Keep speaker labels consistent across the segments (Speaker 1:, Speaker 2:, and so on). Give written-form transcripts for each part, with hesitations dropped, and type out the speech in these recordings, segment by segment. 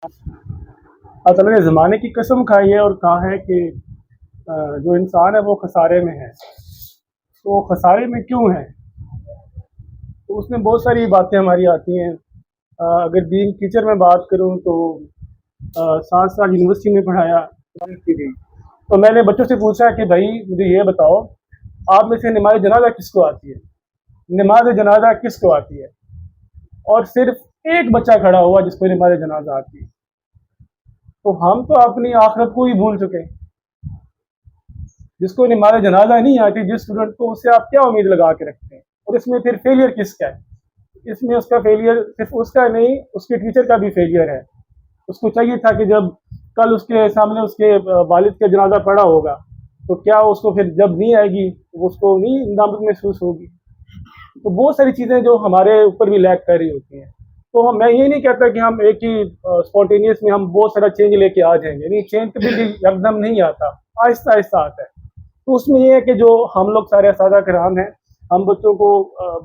Speaker 1: اللہ ताला ने ज़माने की कसम खाई है और कहा है कि जो इंसान है वो खसारे में है। तो वो खसारे में क्यों है? तो उसमें बहुत सारी बातें हमारी आती हैं। अगर बीइंग टीचर में बात करूँ तो 7 साल यूनिवर्सिटी में पढ़ाया की गई। तो मैंने बच्चों से पूछा कि भाई मुझे ये बताओ, आप में से नमाज़ जनाज़ा किसको आती है? नमाज़ जनाज़ा किसको आती है? और सिर्फ एक बच्चा खड़ा हुआ जिसको नमाज़ जनाज़ा आती है। तो हम तो अपनी आखिरत को ही भूल चुके हैं। जिसको नमाज़ जनाज़ा नहीं आती, जिस स्टूडेंट को, उससे आप क्या उम्मीद लगा के रखते हैं? और इसमें फिर फेलियर किसका है? इसमें उसका फेलियर सिर्फ उसका नहीं, उसके टीचर का भी फेलियर है। उसको चाहिए था कि जब कल उसके सामने उसके वालिद का जनाजा पड़ा होगा, तो क्या उसको फिर जब नहीं आएगी तो उसको नहीं नामुमकिन महसूस होगी। तो बहुत सारी चीज़ें जो हमारे ऊपर भी लैग कर रही होती हैं। तो मैं ये नहीं कहता कि हम एक ही स्पॉन्टेनियस में हम बहुत सारा चेंज लेके आ जाएंगे, नहीं, चेंज कभी भी एकदम नहीं आता, आहिस्ता आहिस्ता आता है। तो उसमें ये है कि जो हम लोग सारे असादा कराम हैं, हम बच्चों को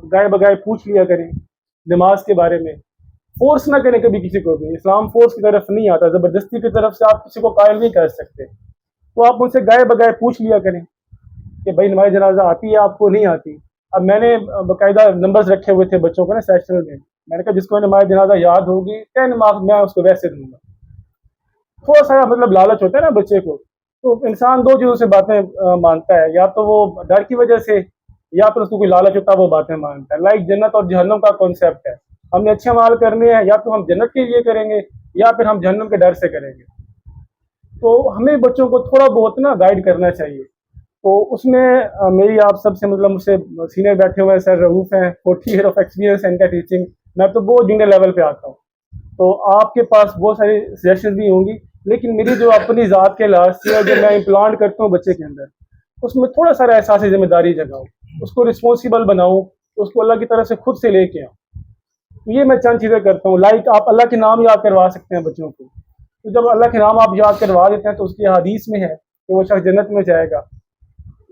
Speaker 1: गाए बगाए पूछ लिया करें नमाज के बारे में। फोर्स ना करें कभी किसी को भी। इस्लाम फोर्स की तरफ नहीं आता, ज़बरदस्ती की तरफ से आप किसी को कायल नहीं कर सकते। तो आप उनसे गाए बगाए पूछ लिया करें कि भाई नमाज जनाजा आती है आपको, नहीं आती। अब मैंने बाकायदा नंबर्स रखे हुए थे बच्चों को ना सेक्शन में। मैंने कहा जिसको नमाज जनाजा याद होगी 10 मार्क्स मैं उसको वैसे दूंगा। थोड़ा सा मतलब लालच होता है ना बच्चे को। तो इंसान दो चीज़ों से बातें मानता है, या तो वो डर की वजह से, या फिर उसको कोई लालच होता है वो बातें मानता है। लाइक जन्नत और जहन्नम का कॉन्सेप्ट है। हमने अच्छे अमाल करने हैं, या तो हम जन्नत के लिए करेंगे या फिर हम जहन्नम के डर से करेंगे। तो हमें बच्चों को थोड़ा बहुत ना गाइड करना चाहिए। तो उसमें मेरी आप सबसे मतलब मुझसे सीनियर बैठे हुए हैं सर रऊफ़ हैं, 40 ईयर ऑफ एक्सपीरियंस है इनका टीचिंग। मैं तो बहुत जूनियर लेवल पे आता हूँ। तो आपके पास बहुत सारी सजेशन भी होंगी, लेकिन मेरी जो अपनी ज़ात के लिहाज से जो मैं इम्प्लांट करता हूँ बच्चे के अंदर, उसमें थोड़ा सारा एहसास जिम्मेदारी जगाऊँ, उसको रिस्पॉन्सिबल बनाऊँ, उसको अल्लाह की तरफ से खुद से लेके आऊँ। तो ये मैं चंद चीज़ें करता हूँ। लाइक आप अल्लाह के नाम याद करवा सकते हैं बच्चों को। तो जब अल्लाह के नाम आप याद करवा देते हैं तो उसकी हदीस में है कि वो शख्स जन्नत में जाएगा।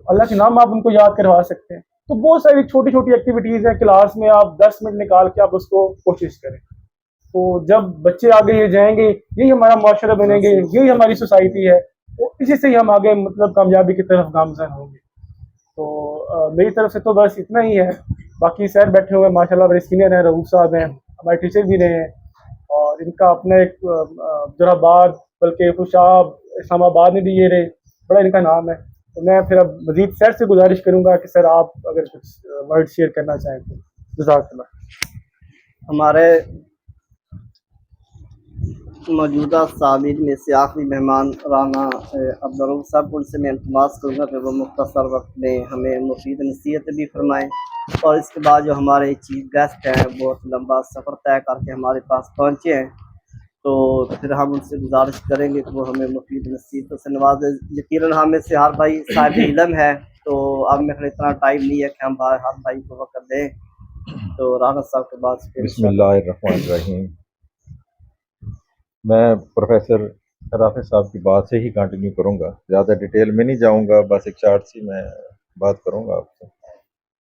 Speaker 1: अल्लाह के नाम आप उनको याद करवा सकते हैं। तो बहुत सारी छोटी छोटी एक्टिविटीज़ हैं, क्लास में आप 10 मिनट निकाल के आप उसको कोशिश करें। तो जब बच्चे आगे ये जाएंगे, यही हमारा माशरा बनेंगे, यही हमारी सोसाइटी है। तो इसी से ही हम आगे मतलब कामयाबी की तरफ गामजन होंगे। तो मेरी तरफ से तो बस इतना ही है। बाकी सर बैठे हुए हैं माशाल्लाह, बड़े सीनियर हैं, रऊफ साहब हैं, हमारे टीचर भी रहे हैं। और इनका अपना एक जराबाद, बल्कि खुशाब इस्लामाबाद में भी ये रहे, बड़ा इनका नाम है। तो मैं फिर अब मजीद सर से गुजारिश करूँगा कि सर आप अगर कुछ वर्ड शेयर करना चाहें तो जज़ाकल्लाह।
Speaker 2: हमारे मौजूदा सामिन में से आखिरी मेहमान राना अब्दुल साहब, उनसे मैं इल्तमास करूँगा कि वो मुख्तसर वक्त में हमें मुफीद नसीहत भी फरमाएँ। और इसके बाद जो हमारे चीफ गेस्ट हैं बहुत लंबा सफ़र तय करके हमारे पास पहुँचे हैं, तो फिर हम उनसे गुजारिश करेंगे कि वो हमें मुफीद नसीहतों से नवाजें। यकीनन हम में से हर भाई साहिब इल्म है, तो अब मेरे इतना टाइम नहीं है कि हम हर भाई को वक्त दें। तो राना साहब के बाद
Speaker 3: बिस्मिल्लाहिर्रहमानिर्रहीम। मैं प्रोफेसर राफे साहब की बात से ही कंटिन्यू करूँगा, ज़्यादा डिटेल में नहीं जाऊँगा, बस एक शार्ट सी मैं बात करूँगा आपसे।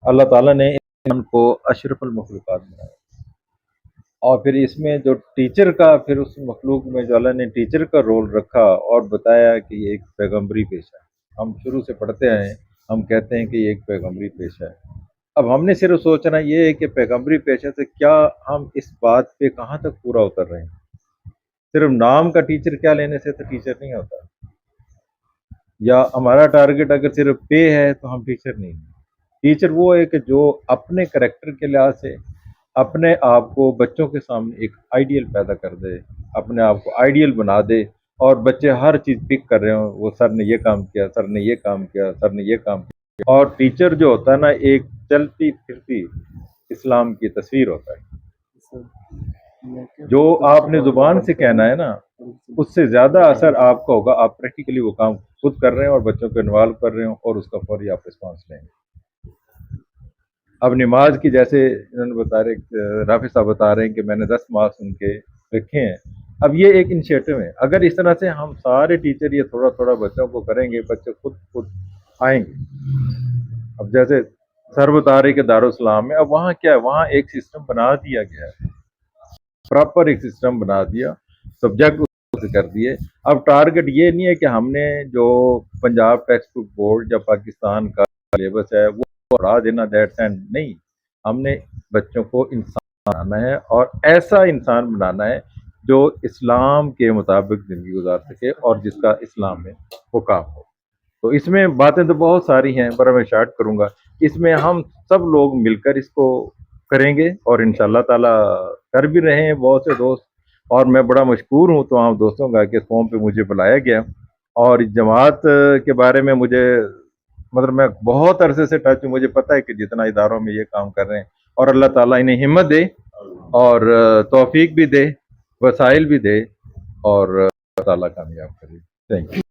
Speaker 3: अल्लाह ताला ने इंसान को अशरफुल मखलूक़ात बनाया, और फिर इसमें जो टीचर का, फिर उस मखलूक में जो अल्लाह ने टीचर का रोल रखा और बताया कि ये एक पैगम्बरी पेशा है। हम शुरू से पढ़ते आए हैं, हम कहते हैं कि ये एक पैगम्बरी पेशा है। अब हमने सिर्फ सोचना ये है कि पैगम्बरी पेशे से क्या हम इस बात पे कहाँ तक पूरा उतर रहे हैं। सिर्फ नाम का टीचर क्या लेने से तो टीचर नहीं होता, या हमारा टारगेट अगर सिर्फ पे है तो हम टीचर नहीं हैं। टीचर वो है कि जो अपने करैक्टर के लिहाज से अपने आप को बच्चों के सामने एक आइडियल पैदा कर दे, अपने आप को आइडियल बना दे, और बच्चे हर चीज़ पिक कर रहे हो, वो सर ने ये काम किया, सर ने ये काम किया, सर ने ये काम किया। और टीचर जो होता है ना, एक चलती फिरती इस्लाम की तस्वीर होता है। जो आपने ज़ुबान से कहना है ना, उससे ज़्यादा असर आपका होगा, आप प्रैक्टिकली वो काम खुद कर रहे हैं और बच्चों को इन्वॉल्व कर रहे हो, और उसका फौरी आप रिस्पॉन्स लेंगे। अब नमाज की, जैसे इन्होंने बता रहे, राफी साहब बता रहे हैं कि मैंने 10 मार्क्स उनके रखे हैं। अब ये एक इनिशिएटिव है, अगर इस तरह से हम सारे टीचर ये थोड़ा थोड़ा बच्चों को करेंगे, बच्चे खुद आएंगे। अब जैसे सर बता रहे कि दारुस्सलाम में, अब वहाँ क्या है, वहाँ एक सिस्टम बना दिया गया है, प्रॉपर एक सिस्टम बना दिया सब्जेक्ट कर दिए। अब टारगेट ये नहीं है कि हमने जो पंजाब टेक्स्ट बुक बोर्ड या पाकिस्तान का सिलेबस है वो पढ़ा देना, दैट्स एंड नहीं। हमने बच्चों को इंसान बनाना है और ऐसा इंसान बनाना है जो इस्लाम के मुताबिक ज़िंदगी गुजार सके और जिसका इस्लाम में हुकाम हो। तो इसमें बातें तो बहुत सारी हैं पर मैं शार्ट करूँगा। इसमें हम सब लोग मिलकर इसको करेंगे और इंशाअल्लाह ताला कर भी रहे हैं बहुत से दोस्त। और मैं बड़ा मशकूर हूँ तमाम दोस्तों का कि इस फॉर्म पे मुझे बुलाया गया। और इस जमात के बारे में मुझे मतलब मैं बहुत अरसे से टच हूँ, मुझे पता है कि जितना इदारों में ये काम कर रहे हैं, और अल्लाह ताला इन्हें हिम्मत दे और तौफीक भी दे, वसाइल भी दे और अल्लाह ताला कामयाब करे। Thank you.